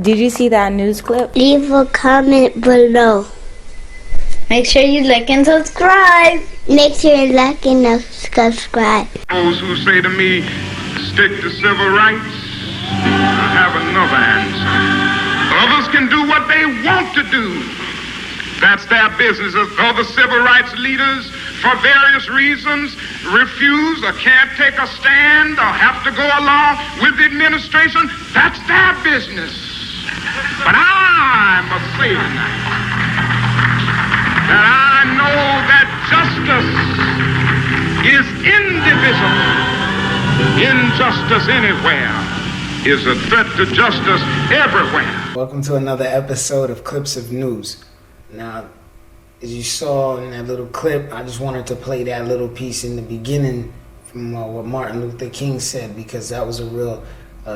Did you see that news clip? Leave a comment below. Make sure you like and subscribe. Make sure you like and subscribe. Those who say to me, stick to civil rights, have another answer. Others can do what they want to do. That's their business. If other civil rights leaders, for various reasons, refuse or can't take a stand or have to go along with the administration, that's their business. But I must say tonight that I know that justice is indivisible. Injustice anywhere is a threat to justice everywhere. Welcome to another episode of Clips of News. Now, as you saw in that little clip, I just wanted to play that little piece in the beginning from what Martin Luther King said, because that was a real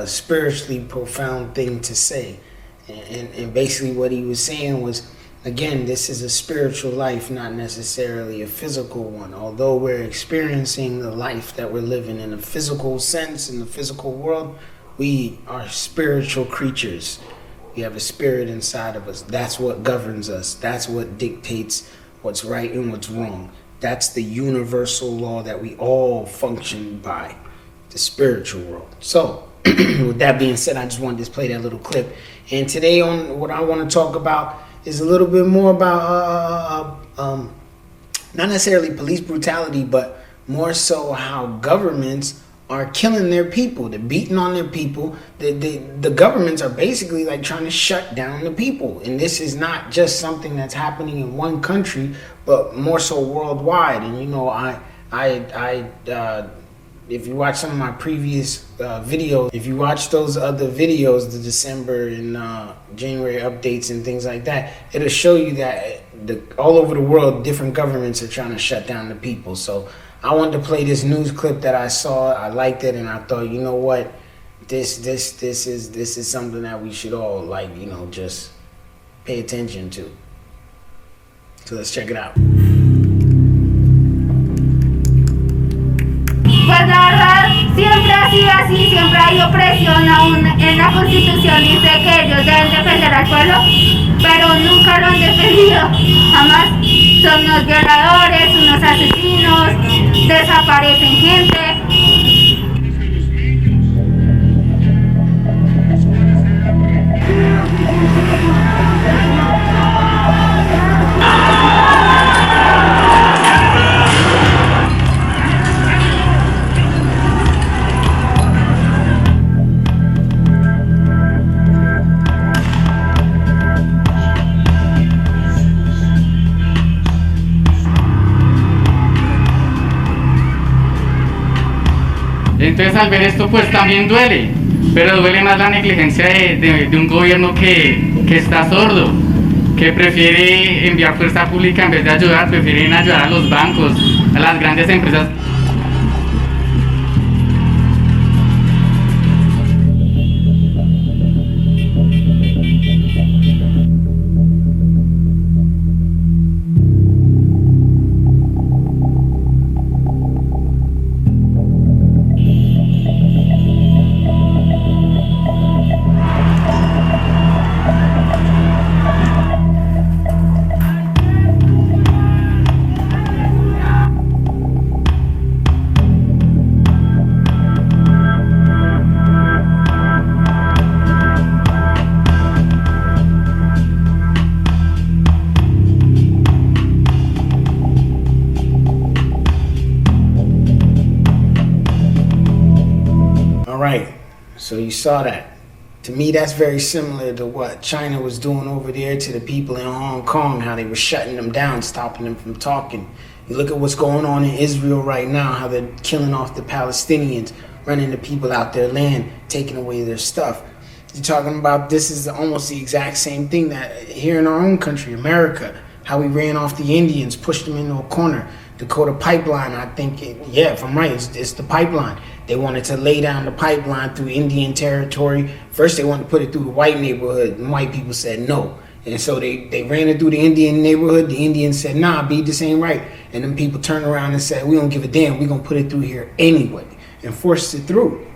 spiritually profound thing to say. And basically what he was saying was, again, this is a spiritual life, not necessarily a physical one. Although we're experiencing the life that we're living in a physical sense, in the physical world, we are spiritual creatures. We have a spirit inside of us. That's what governs us. That's what dictates what's right and what's wrong. That's the universal law that we all function by, the spiritual world. So, with that being said, I just wanted to play that little clip. And today on what I want to talk about is a little bit more about, not necessarily police brutality, but more so how governments are killing their people. They're beating on their people. The governments are basically like trying to shut down the people. And this is not just something that's happening in one country, but more so worldwide. And you know, if you watch some of my previous videos, if you watch those other videos, the December and January updates and things like that, it'll show you that all over the world, different governments are trying to shut down the people. So I wanted to play this news clip that I saw. I liked it, and I thought, you know what, this is something that we should all, like, you know, just pay attention to. So let's check it out. Pues la verdad, siempre ha sido así, siempre hay opresión, aún en la Constitución dice que ellos deben defender al pueblo, pero nunca lo han defendido, jamás. Son unos violadores, unos asesinos, desaparecen gente. Entonces al ver esto pues también duele, pero duele más la negligencia de un gobierno que está sordo, que prefiere enviar fuerza pública en vez de ayudar, prefieren ayudar a los bancos, a las grandes empresas. So you saw that. To me, that's very similar to what China was doing over there to the people in Hong Kong, how they were shutting them down, stopping them from talking. You look at what's going on in Israel right now, how they're killing off the Palestinians, running the people out their land, taking away their stuff. You're talking about this is almost the exact same thing that here in our own country, America, how we ran off the Indians, pushed them into a corner. Dakota pipeline, I think, if I'm right, it's the pipeline. They wanted to lay down the pipeline through Indian territory. First, they wanted to put it through the white neighborhood, and white people said no. And so they ran it through the Indian neighborhood. The Indians said, nah, B, this ain't right. And then people turned around and said, we don't give a damn. We're going to put it through here anyway, and forced it through.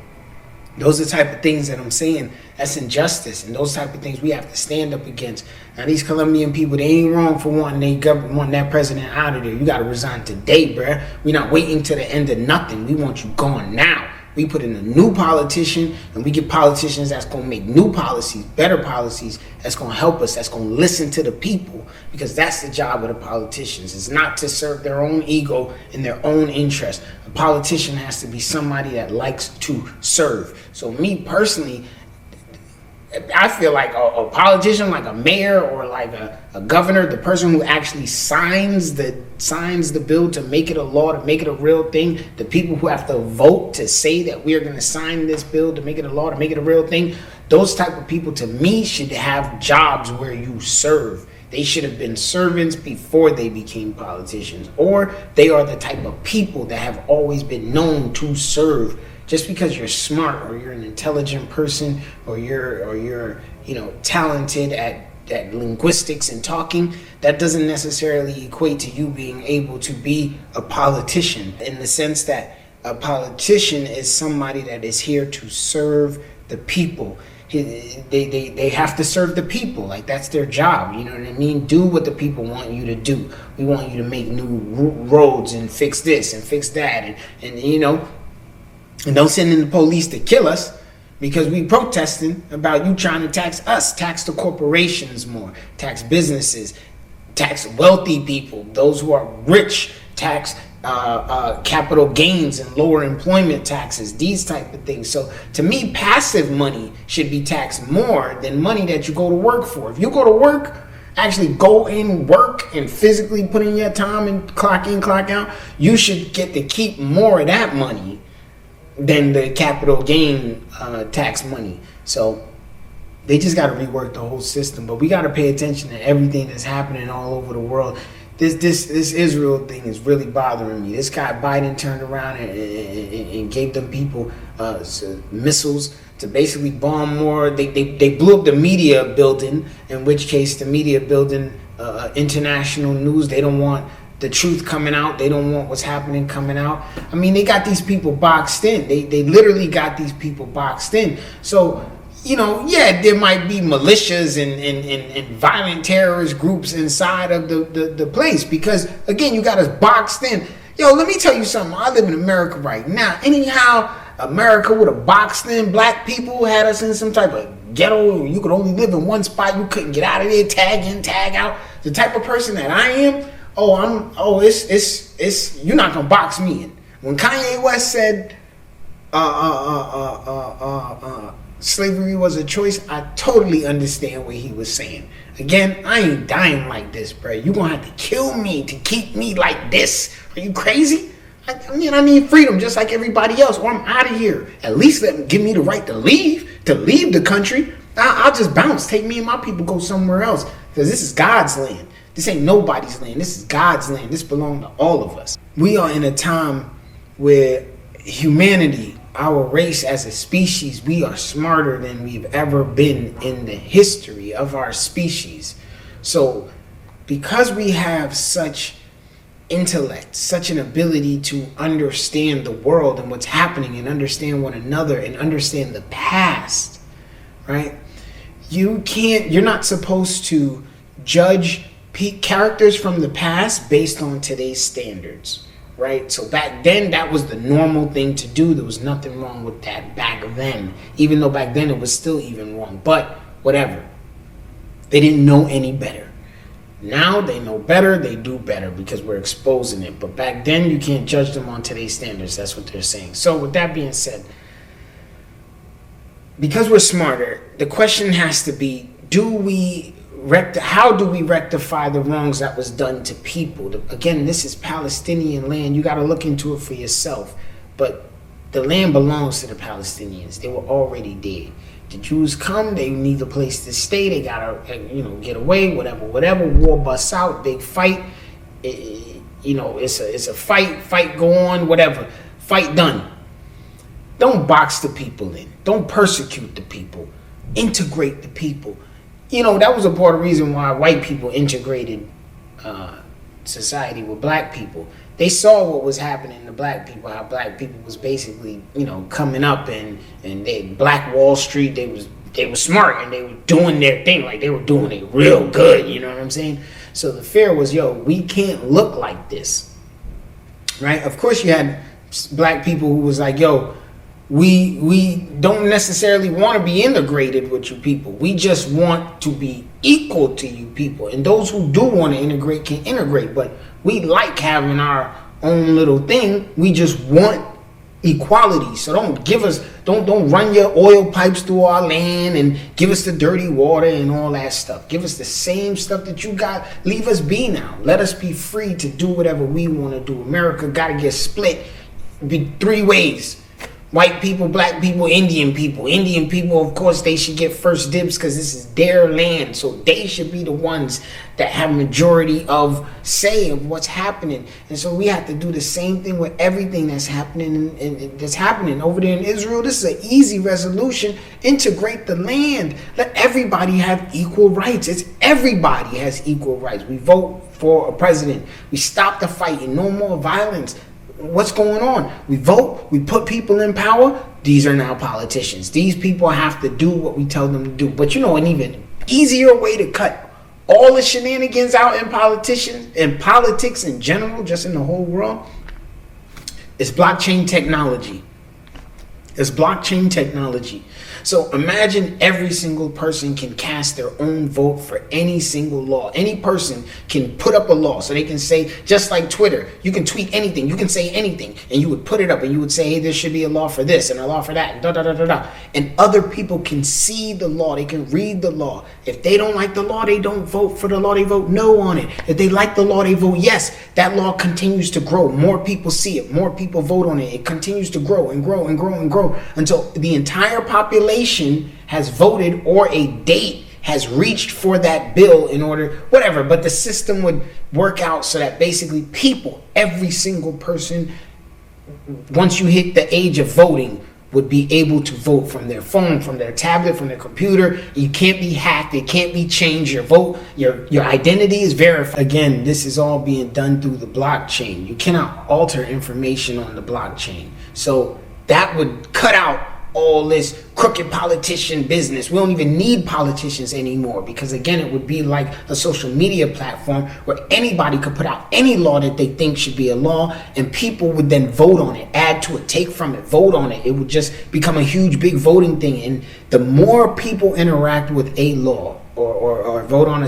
Those are the type of things that I'm saying. That's injustice, and those type of things we have to stand up against. Now, these Colombian people, they ain't wrong for wanting that president out of there. You got to resign today, bruh. We're not waiting to the end of nothing. We want you gone now. We put in a new politician, and we get politicians that's going to make new policies, better policies, that's going to help us, that's going to listen to the people, because that's the job of the politicians. It's not to serve their own ego and their own interest. A politician has to be somebody that likes to serve. So me personally, I feel like a politician, like a mayor or like a governor, the person who actually signs the bill to make it a law, to make it a real thing, the people who have to vote to say that we are going to sign this bill to make it a law, to make it a real thing, those type of people, to me, should have jobs where you serve. They should have been servants before they became politicians, or they are the type of people that have always been known to serve. Just because you're smart or you're an intelligent person or you're talented at linguistics and talking, that doesn't necessarily equate to you being able to be a politician, in the sense that a politician is somebody that is here to serve the people. They have to serve the people. Like, that's their job. You know what I mean? Do what the people want you to do. We want you to make new roads and fix this and fix that, and don't send in the police to kill us because we protesting about you trying to tax us, tax the corporations more, tax businesses, tax wealthy people, those who are rich, tax capital gains and lower employment taxes, these type of things. So to me, passive money should be taxed more than money that you go to work for. If you go to work, actually go in, work, and physically put in your time and clock in, clock out, you should get to keep more of that money than the capital gain tax money. So they just got to rework the whole system. But we got to pay attention to everything that's happening all over the world. This Israel thing is really bothering me. This guy Biden turned around and gave them people missiles to basically bomb more. They blew up the media building, in which case the media building, international news, they don't want the truth coming out. They don't want what's happening coming out. I mean, they got these people boxed in. They literally got these people boxed in. So, there might be militias and violent terrorist groups inside of the place, because, again, you got us boxed in. Yo, let me tell you something. I live in America right now. Anyhow, America would have boxed in black people, had us in some type of ghetto. You could only live in one spot. You couldn't get out of there, tag in, tag out. The type of person that I am, it's you're not gonna box me in. When Kanye West said slavery was a choice, I totally understand what he was saying. Again, I ain't dying like this, bro. You gonna have to kill me to keep me like this. Are you crazy? I need freedom just like everybody else, or I'm out of here. At least let them give me the right to leave the country. I'll just bounce. Take me and my people, go somewhere else, because this is God's land. This ain't nobody's land. This is God's land. This belongs to all of us. We are in a time where humanity, our race as a species, we are smarter than we've ever been in the history of our species. So because we have such intellect, such an ability to understand the world and what's happening and understand one another and understand the past, right? You're not supposed to judge characters from the past based on today's standards, right? So back then, that was the normal thing to do. There was nothing wrong with that back then, even though back then it was still even wrong. But whatever, they didn't know any better. Now they know better, they do better because we're exposing it. But back then, you can't judge them on today's standards. That's what they're saying. So with that being said, because we're smarter, the question has to be, how do we rectify the wrongs that was done to people? Again, this is Palestinian land. You got to look into it for yourself. But the land belongs to the Palestinians. They were already dead. The Jews come, they need a place to stay. They got to, get away, whatever. War busts out, big fight. It's a fight go on, whatever. Fight done. Don't box the people in. Don't persecute the people. Integrate the people. That was a part of the reason why white people integrated society with black people. they saw what was happening to black people, how black people was basically, coming up, and they Black Wall Street, they were smart, and they were doing their thing, like they were doing it real good, you know what I'm saying? So the fear was, we can't look like this, right? Of course you had black people who was like, we don't necessarily want to be integrated with you people. We just want to be equal to you people. And those who do want to integrate can integrate, but we like having our own little thing. We just want equality. So don't run your oil pipes through our land and give us the dirty water and all that stuff. Give us the same stuff that you got. Leave us be now. Let us be free to do whatever we want to do. America got to get split be 3 ways. White people, black people, Indian people. Indian people, of course, they should get first dibs because this is their land. So they should be the ones that have majority of say of what's happening. And so we have to do the same thing with everything that's happening that's happening over there in Israel. This is an easy resolution. Integrate the land. Let everybody have equal rights. It's everybody has equal rights. We vote for a president. We stop the fighting. No more violence. What's going on? We vote, we put people in power. These are now politicians. These people have to do what we tell them to do. But an even easier way to cut all the shenanigans out in politics in general, just in the whole world, is blockchain technology. It's blockchain technology. So imagine every single person can cast their own vote for any single law. Any person can put up a law. So they can say, just like Twitter, you can tweet anything, you can say anything, and you would put it up and you would say, hey, there should be a law for this and a law for that, and da da da da da. And other people can see the law, they can read the law. If they don't like the law, they don't vote for the law, they vote no on it. If they like the law, they vote yes. That law continues to grow. More people see it, more people vote on it. It continues to grow and grow and grow and grow until the entire population has voted or a date has reached for that bill in order, whatever. But the system would work out so that basically people, every single person, once you hit the age of voting, would be able to vote from their phone, from their tablet, from their computer. You can't be hacked. It can't be changed. Your vote, your identity is verified. Again, this is all being done through the blockchain. You cannot alter information on the blockchain. So that would cut out all this crooked politician business. We don't even need politicians anymore, because again, it would be like a social media platform where anybody could put out any law that they think should be a law, and people would then vote on it, add to it, take from it, vote on it. It would just become a huge big voting thing. And the more people interact with a law or vote on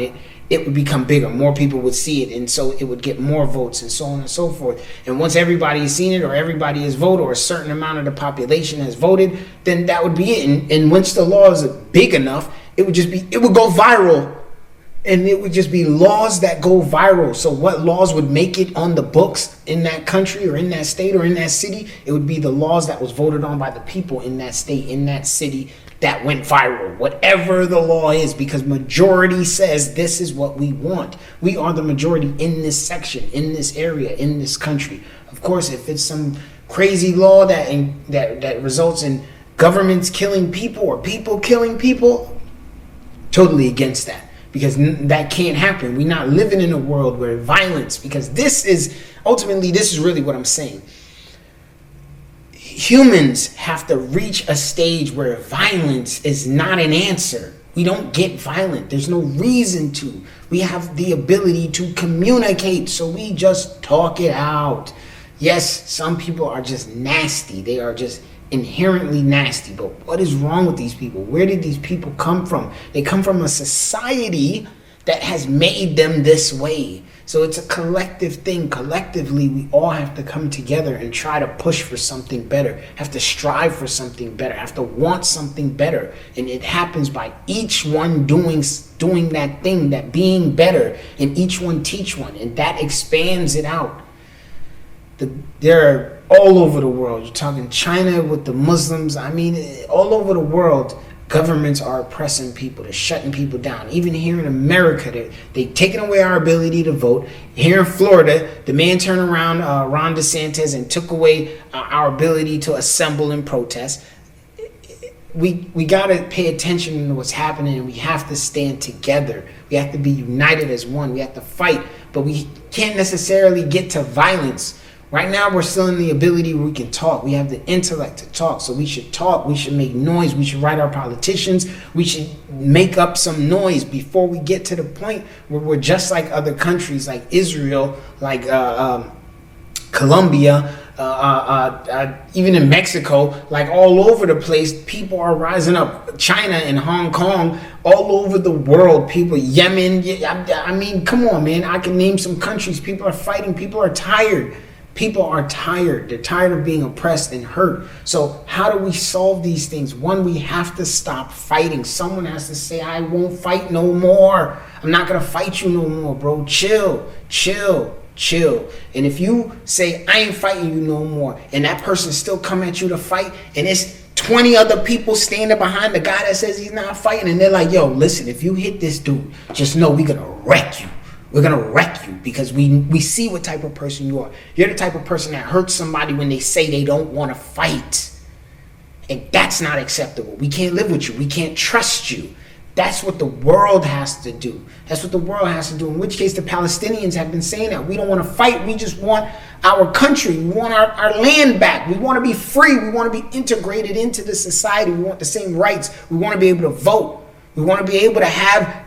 it, it would become bigger. More people would see it, and so it would get more votes, and so on and so forth. And once everybody has seen it, or everybody has voted, or a certain amount of the population has voted, then that would be it. And once the law is big enough, it would go viral, and it would just be laws that go viral. So what laws would make it on the books in that country, or in that state, or in that city? It would be the laws that was voted on by the people in that state, in that city, that went viral, whatever the law is, because majority says this is what we want. We are the majority in this section, in this area, in this country. Of course, if it's some crazy law that results in governments killing people or people killing people, totally against that, because that can't happen. We're not living in a world where violence, because this is really what I'm saying. Humans have to reach a stage where violence is not an answer. We don't get violent. There's no reason to. We have the ability to communicate, so we just talk it out. Yes, some people are just nasty. They are just inherently nasty. But what is wrong with these people? Where did these people come from? They come from a society that has made them this way. So it's a collective thing. Collectively, we all have to come together and try to push for something better, have to strive for something better, have to want something better. And it happens by each one doing that thing, that being better, and each one teach one. And that expands it out. They're all over the world. You're talking China with the Muslims. I mean, all over the world, governments are oppressing people. They're shutting people down. Even here in America, they've taken away our ability to vote. Here in Florida, the man turned around, Ron DeSantis, and took away our ability to assemble and protest. we gotta pay attention to what's happening, and we have to stand together. We have to be united as one. We have to fight, but we can't necessarily get to violence. Right now, we're still in the ability where we can talk. We have the intellect to talk, so we should talk. We should make noise. We should write our politicians. We should make up some noise before we get to the point where we're just like other countries, like Israel, like Colombia, even in Mexico, like all over the place, people are rising up. China and Hong Kong, all over the world, people, Yemen. I mean, come on, man. I can name some countries. People are fighting. People are tired. People are tired. They're tired of being oppressed and hurt. So how do we solve these things? One, we have to stop fighting. Someone has to say, I won't fight no more. I'm not going to fight you no more, bro. Chill. And if you say, I ain't fighting you no more, and that person still come at you to fight, and it's 20 other people standing behind the guy that says he's not fighting, and they're like, yo, listen, if you hit this dude, just know we're going to wreck you. We're going to wreck you because we see what type of person you are. You're the type of person that hurts somebody when they say they don't want to fight. And that's not acceptable. We can't live with you. We can't trust you. That's what the world has to do. That's what the world has to do. In which case the Palestinians have been saying that. We don't want to fight. We just want our country. We want our land back. We want to be free. We want to be integrated into the society. We want the same rights. We want to be able to vote. We want to be able to have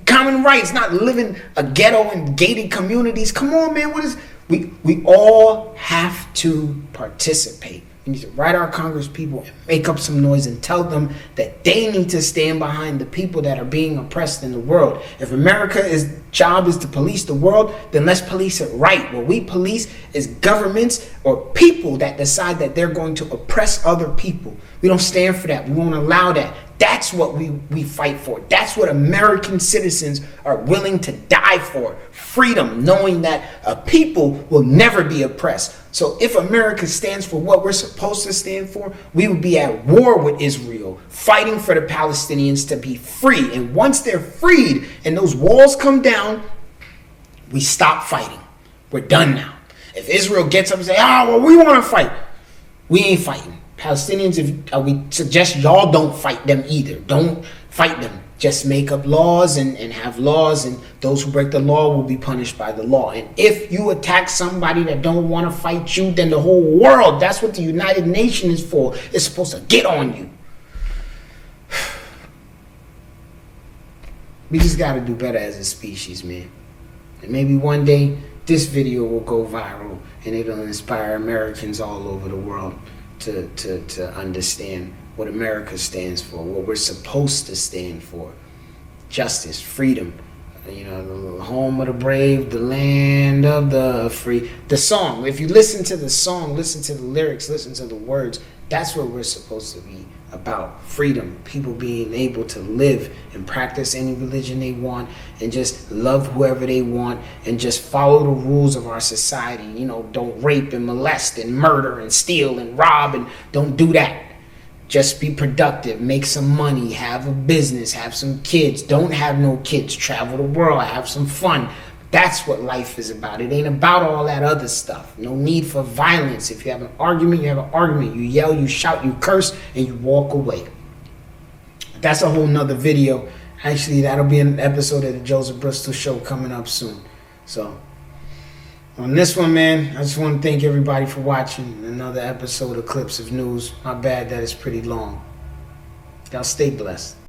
common rights, not live in a ghetto and gated communities. Come on, man. We all have to participate. We need to write our Congress people and make up some noise and tell them that they need to stand behind the people that are being oppressed in the world. If America's job is to police the world, then let's police it right. What we police is governments or people that decide that they're going to oppress other people. We don't stand for that. We won't allow that. That's what we fight for. That's what American citizens are willing to die for. Freedom, knowing that a people will never be oppressed. So if America stands for what we're supposed to stand for, we would be at war with Israel, fighting for the Palestinians to be free. And once they're freed and those walls come down, we stop fighting. We're done now. If Israel gets up and say, well, we want to fight, we ain't fighting. Palestinians, we suggest y'all don't fight them either. Don't fight them. Just make up laws and have laws, and those who break the law will be punished by the law. And if you attack somebody that don't want to fight you, then the whole world, that's what the United Nations is for, is supposed to get on you. We just got to do better as a species, man. And maybe one day this video will go viral and it'll inspire Americans all over the world to understand what America stands for, what we're supposed to stand for. Justice, freedom, the home of the brave, the land of the free. The song, if you listen to the song, listen to the lyrics, listen to the words, that's what we're supposed to be about. Freedom, people being able to live and practice any religion they want and just love whoever they want and just follow the rules of our society. Don't rape and molest and murder and steal and rob, and don't do that. Just be productive, make some money, have a business, have some kids. Don't have no kids, travel the world, have some fun. That's what life is about. It ain't about all that other stuff. No need for violence. If you have an argument, you have an argument. You yell, you shout, you curse, and you walk away. That's a whole nother video. Actually, that'll be an episode of the Joseph Bristol Show coming up soon. So, on this one, man, I just want to thank everybody for watching another episode of Clips of News. My bad that it's pretty long. Y'all stay blessed.